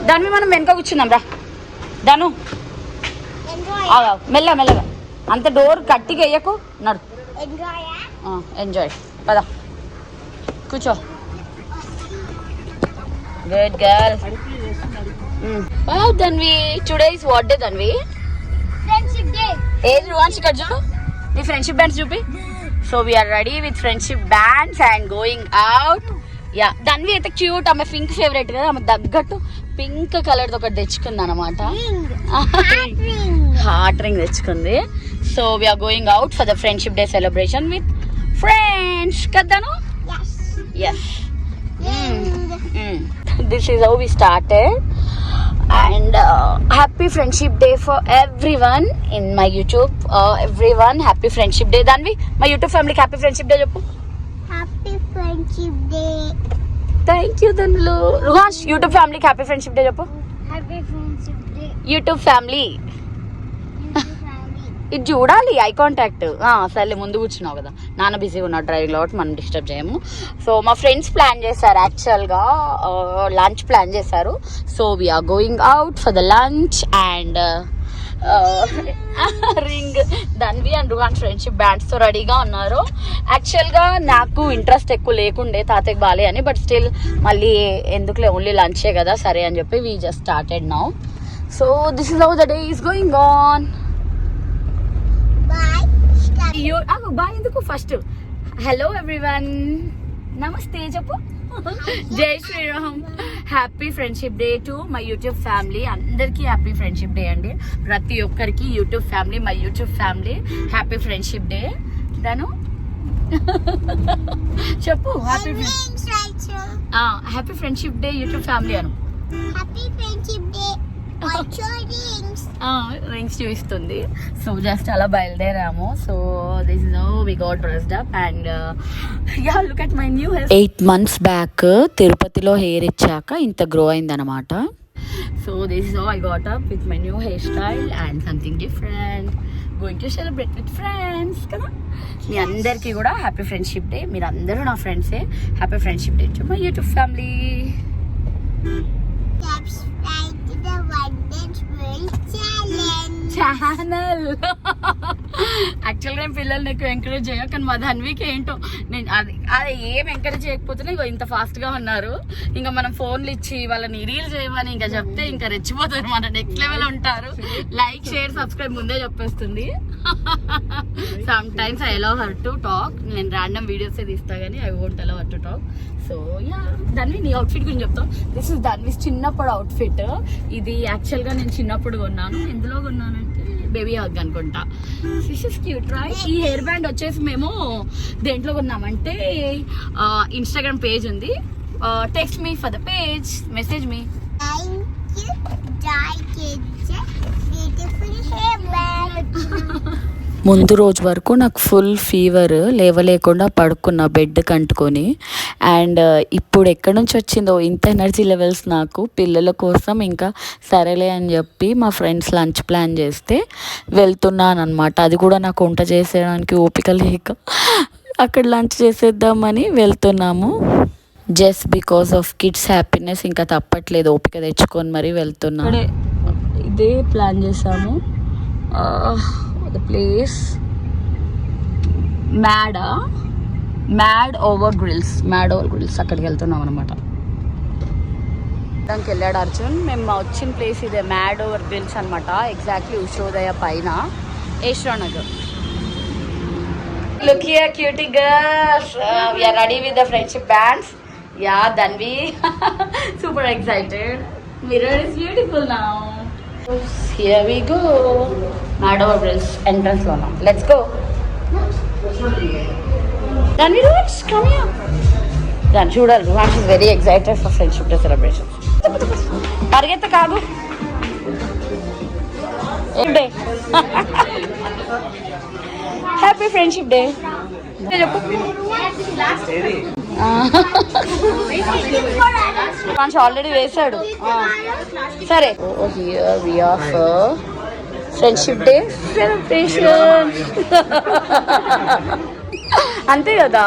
దాన్ని మనం వెనక కూర్చున్నాం రా దాను మెల్ల మెల్లగా అంత డోర్ గట్టిగా వేయకు నడు ఎంజాయ్ పదా కూర్చో good girl Dhanvi today is what day Dhanvi ఏది రువాన్స్ ఇక్కడ చూడు నీ ఫ్రెండ్షిప్ బ్యాండ్స్ చూపి so we are ready with friendship bands and going out yeah Dhanvi అయితే క్యూట్ ఆమె పింక్ ఫేవరెట్ కదా ఆమె తగ్గట్టు పింక్ కలర్ ఒకటి తెచ్చుకుంది అనమాట హార్ట్ రింగ్ తెచ్చుకుంది so we are going out for the friendship day celebration with friends కదాను yes this is how we started and happy friendship day for everyone in my YouTube everyone happy friendship day Danvi my YouTube family happy friendship day cheppu happy friendship day thank you Danlu Ruhash YouTube family happy friendship day cheppu happy friendship day YouTube family ఇది చూడాలి eye contact సర్లే ముందు కూర్చున్నావు కదా నాన్న బిజీగా ఉన్నాడు driving కాబట్టి మనం డిస్టర్బ్ చేయము సో మా ఫ్రెండ్స్ ప్లాన్ చేశారు యాక్చువల్గా లంచ్ ప్లాన్ చేశారు so we are going out for the lunch and ring Dhanvi and Ruhan friendship బ్యాండ్స్తో రెడీగా ఉన్నారు యాక్చువల్గా నాకు ఇంట్రెస్ట్ ఎక్కువ లేకుండే తాతయ్యకి బాలే అని బట్ స్టిల్ మళ్ళీ ఎందుకులే ఓన్లీ లంచే కదా సరే అని చెప్పి we just started now so this is how the day is going on boy ఎందుకు ఫస్ట్ హలో ఎవ్రీవన్ నమస్తే చెప్పు Jai Shri Ram happy friendship day to my YouTube family అందరికీ హ్యాపీ ఫ్రెండ్షిప్ డే అండి ప్రతి ఒక్కరికి YouTube family my YouTube family happy friendship day దాను చెప్పు happy friendship day YouTube family అను happy friendship day రింగ్స్ చూపిస్తుంది సో జస్ట్ అలా బయలుదేరాము so this is how we got dressed up and yeah look at my new hair 8 months back తిరుపతిలో hair ఇచ్చాక ఇంత grow అయిందనమాట so this is how I got up with my new hair style and something different going to celebrate with friends కదా మీ అందరికీ కూడా happy friendship day మీరు అందరూ నా ఫ్రెండ్సే happy friendship day to my YouTube family channel యాక్చువల్గా నేను పిల్లల్ని ఎక్కువ ఎంకరేజ్ చేయను కానీ మా ధన్వికి ఏంటో నేను అది ఏం ఎంకరేజ్ చేయకపోతేనే ఇంకో ఇంత ఫాస్ట్గా ఉన్నారు ఇంకా మనం ఫోన్లు ఇచ్చి వాళ్ళని రీల్ చేయమని ఇంకా చెప్తే ఇంకా రెచ్చిపోతారు మన నెక్స్ట్ లెవెల్ ఉంటారు లైక్ షేర్ సబ్స్క్రైబ్ ముందే చెప్పేస్తుంది sometimes I allow her to talk నేను ర్యాండమ్ వీడియోసే తీస్తా కానీ I won't allow her to talk so yeah Dhanvi నీ అవుట్ఫిట్ గురించి చెప్తాం దిస్ ఇస్ ధన్విస్ చిన్నప్పుడు అవుట్ఫిట్ ఇది యాక్చువల్గా నేను చిన్నప్పుడు కొన్నాను ఎందులో కొన్నానంటే బేబీ హగ్ అనుకుంటా దిస్ ఇస్ క్యూట్ రైట్ ఈ హెయిర్ బ్యాండ్ వచ్చేసి మేము దేంట్లో కొన్నామంటే ఇన్స్టాగ్రామ్ పేజ్ ఉంది text me for the page message me ముందు రోజు వరకు నాకు ఫుల్ ఫీవర్ లేవలేకుండా పడుకున్న బెడ్ కంటుకొని అండ్ ఇప్పుడు ఎక్కడి నుంచి వచ్చిందో ఇంత ఎనర్జీ లెవెల్స్ నాకు పిల్లల కోసం ఇంకా సరేలే అని చెప్పి మా ఫ్రెండ్స్ లంచ్ ప్లాన్ చేస్తే వెళ్తున్నాను అనమాట అది కూడా నాకు వంట చేసేయడానికి ఓపిక లేక అక్కడ లంచ్ చేసేద్దామని వెళ్తున్నాము just because of kids happiness ఇంకా తప్పట్లేదు ఓపిక తెచ్చుకొని మరీ వెళ్తున్నాము ఇదే ప్లాన్ చేసాము the place mad over grills అక్కడికి వెళ్తున్నాం అనమాట దానికి వెళ్ళాడు అర్జున్ మేము వచ్చిన ప్లేస్ ఇదే మ్యాడ్ ఓవర్ గ్రిల్స్ అనమాట ఎగ్జాక్ట్లీ ఉషోదయ పైన Yashwara Nagar look here cutie girls we are ready with the friendship bands yeah Dhanvi super excited mirror is beautiful now here we go Mad Over Grills entrance lo now let's go Dhanvi Roots come here dan chudal Ruhan is very excited for friendship day celebration pargetta kaadu day happy friendship day already వేసాడు సరే here we are for friendship day celebration అంతే కదా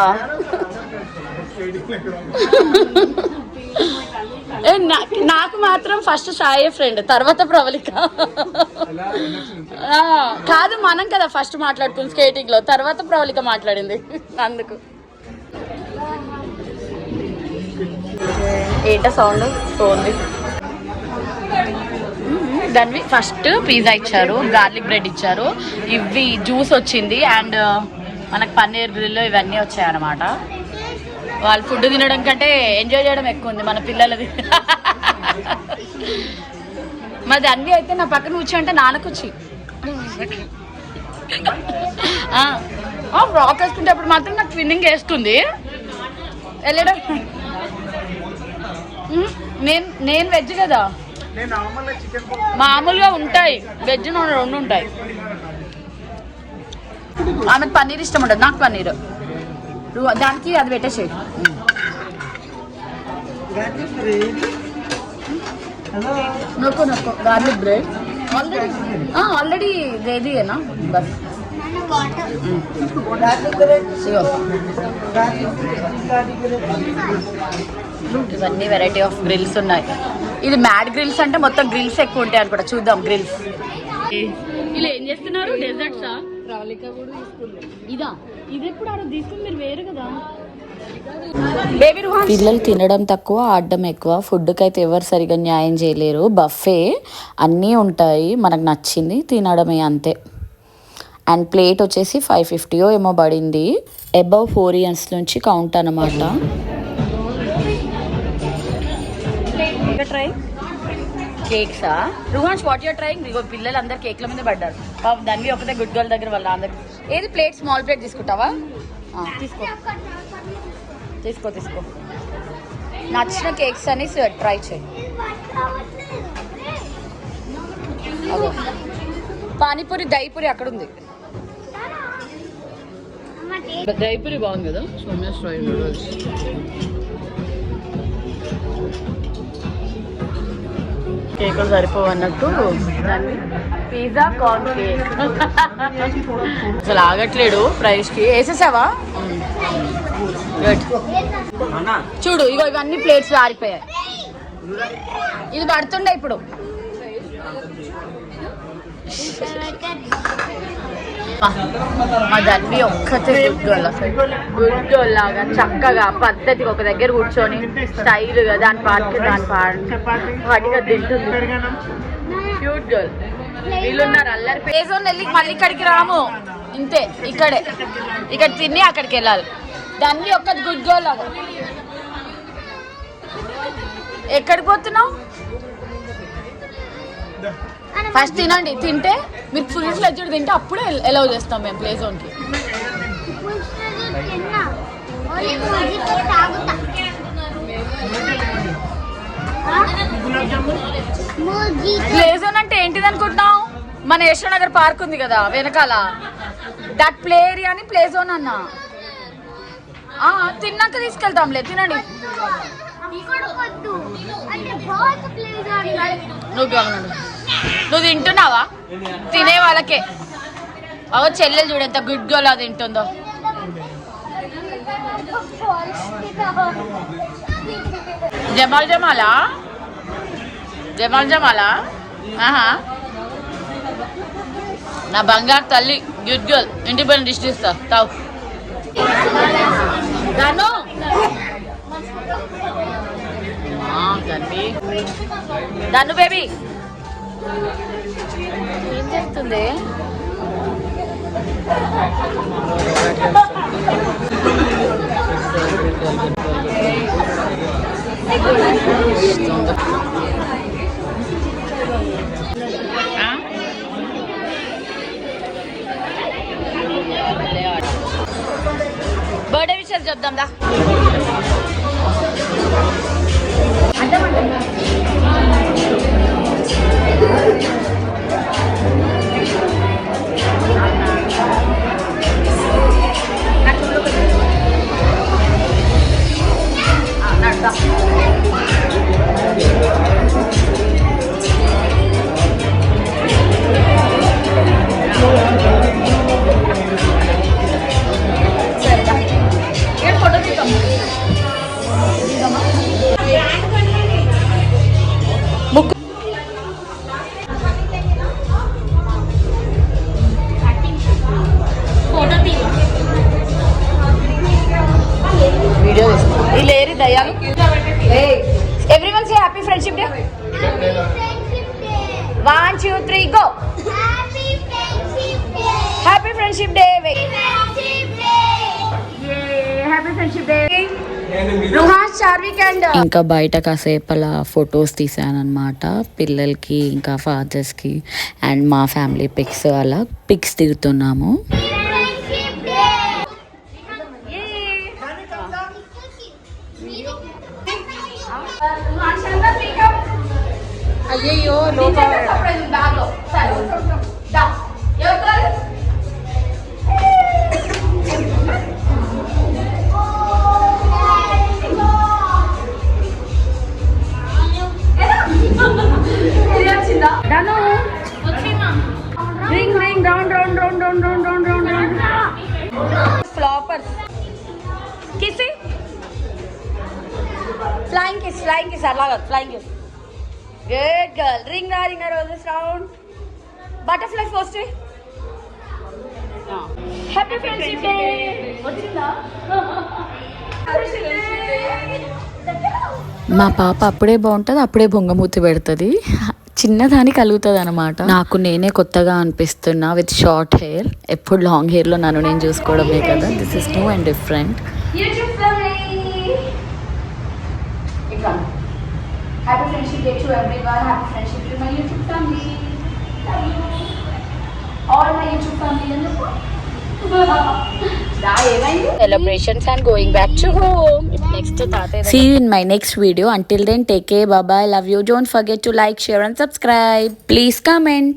నాకు మాత్రం first సాయే friend, తర్వాత ప్రవళిక. కాదు మనం కదా ఫస్ట్ మాట్లాడుకుని స్కేటింగ్ లో, తర్వాత ప్రవళిక మాట్లాడింది. అందుకు ఏంట సౌండ్ తోంది. దాన్ని ఫస్ట్ పిజ్జా ఇచ్చారు, గార్లిక్ బ్రెడ్ ఇచ్చారు, ఇవి జ్యూస్ వచ్చింది, అండ్ మనకు పన్నీర్ గ్రిల్ ఇవన్నీ వచ్చాయన్నమాట. వాళ్ళు ఫుడ్ తినడం కంటే ఎంజాయ్ చేయడం ఎక్కువ ఉంది మన పిల్లలది. మాది అన్నీ అయితే నా పక్కన కూర్చో అంటే నాన్నకొచ్చి ఫ్రాక్ వేసుకుంటేప్పుడు మాత్రం నాకు ట్విన్నింగ్ వేస్తుంది వెళ్ళడం. నేను వెజ్ కదా, మామూలుగా ఉంటాయి వెజ్ రెండు ఉంటాయి. ఆమెకు పన్నీర్ ఇష్టం ఉంటుంది, నాకు పన్నీర్. దానికి అది పెట్టేసేయి. నొక్కు గార్లిక్ బ్రెడ్ ఆల్రెడీ రెడీనా బస్. ఇవన్నీ వెరైటీ ఆఫ్ గ్రిల్స్ ఉన్నాయి. ఇది మ్యాడ్ గ్రిల్స్ అంటే మొత్తం గ్రిల్స్ ఎక్కువ ఉంటాయి అనుకుంటా. చూద్దాం గ్రిల్స్. ఇలా ఏం చేస్తున్నారు? డెజర్ట్సా? ఇదా ఇది ఎప్పుడు ఆడ తీసుకుని మీరు వేరు కదా. పిల్లలు తినడం తక్కువ, ఆడడం ఎక్కువ. ఫుడ్కి అయితే ఎవరు సరిగా న్యాయం చేయలేరు. బఫే అన్నీ ఉంటాయి, మనకు నచ్చింది తినడమే అంతే. అండ్ ప్లేట్ వచ్చేసి 550 ఏమో పడింది. అబౌవ్ 4 years నుంచి కౌంట్ అన్నమాట. ట్రై కేక్సా? రుహాన్స్ వాట్ యూర్ ట్రైంగ్? ఇగో పిల్లలు అందరు కేక్ల మీద పడ్డారు. దాన్ని ఒకటే గుడ్ గర్ల్ దగ్గర వాళ్ళ అందరికి. ఏది ప్లేట్? స్మాల్ ప్లేట్ తీసుకుంటావా? తీసుకో తీసుకో తీసుకో. నచ్చిన కేక్స్ అని ట్రై చేయి. అదో పానీపూరి, దహిపూరి అక్కడ ఉంది. దహిపూరి బాగుంది కదా. సోమ్యాస్ ఫ్రై నూడిల్స్. కేకులు సరిపోవన్నట్టు పిజ్జా కార్న్ కేక్. అసలు ఆగట్లేడు ప్రైస్కి. వేసేసావా? గుడ్. చూడు ఇగో ఇవన్నీ ప్లేట్స్ ఆరిపోయాయి. ఇది పడుతుండే ఇప్పుడు. మా దాన్ని ఒక్కతే గుడ్ గర్ల్, అసలు గుడ్ గర్ల్ లాగా చక్కగా పద్ధతిగా ఒక దగ్గర కూర్చొని స్టైల్గా దాని పాటికి వాటిగా తింటుంది. Cute girl. వీళ్ళున్నారు అల్లరి. పేజోన్ వెళ్ళి మళ్ళీ ఇక్కడికి రాము, ఇంతే ఇక్కడే. ఇక్కడ తిని అక్కడికి వెళ్ళాలి. దాన్ని ఒక్కటి గుడ్ గర్ల్ లాగా. ఎక్కడికి పోతున్నావు? ఫస్ట్ తినండి, తింటే మీరు ఫుల్ ఫ్లెడ్జ్డ్ తింటే అప్పుడే అలౌ చేస్తాం మేము ప్లే జోన్కి. ప్లే జోన్ అంటే ఏంటిది అనుకుంటున్నావు? మన యశ్వనగర్ పార్క్ ఉంది కదా వెనకాల, దట్ ప్లే ఏరియా అని ప్లే జోన్ అన్నా. తిన్నాక తీసుకెళ్తాంలే, తినండి. నువ్వు తింటున్నావా? తినే వాళ్ళకే. అవో చెల్లెలు చూడు ఎంత గుడ్ గర్ల్ అది తింటుందో. జమాల్ జమాలా, జమాల్ జమాలా. నా బంగారు తల్లి గుడ్ గర్ల్. ఇంటి పైన డిష్ ఇస్తా తావు. దాను దాను బేబీ ఏం చేస్తుంది? బర్త్డే విషయాలు చెప్దాం దా. నడుదా friendship day Happy Friendship Day. 1 2 3 go Happy Friendship Day. Happy friendship day Friendship Day. Happy friendship day రుహాస్ చార్విక్ అండ్ ఇంకా బయట కాసేపు అలా ఫొటోస్ తీసానమాట పిల్లలకి ఇంకా ఫాదర్స్కి అండ్ మా ఫ్యామిలీ పిక్స్ అలా పిక్స్ దిగుతున్నాము. Friendship Day. అయ్యో బ్యాగ్ లో సరే దా ఎవరు Dano. Ring, ring, round, round, round, round, round, round, round, round. Floppers. Kissing. Flying kiss, alaga, flying kiss. Good girl. Ring, roses round. Butterfly first. Happy Friendship Day. What's మా పాప అప్పుడే బాగుంటుంది అప్పుడే బొంగమూతి పెడుతుంది చిన్నదాని కలుగుతుంది అనమాట. నాకు నేనే కొత్తగా అనిపిస్తున్నా విత్ షార్ట్ హెయిర్. ఎప్పుడు లాంగ్ హెయిర్లో నన్ను నేను చూసుకోవడమే కదా. This is new and different. YouTube family. Happy Friendship Day to everyone. Happy Friendship to my YouTube family. Love you. All my YouTube family. Celebrations and going back to home. Next see you in my next video. Until then, take care. Bye bye. Love you. Don't forget to like, share and subscribe. Please comment.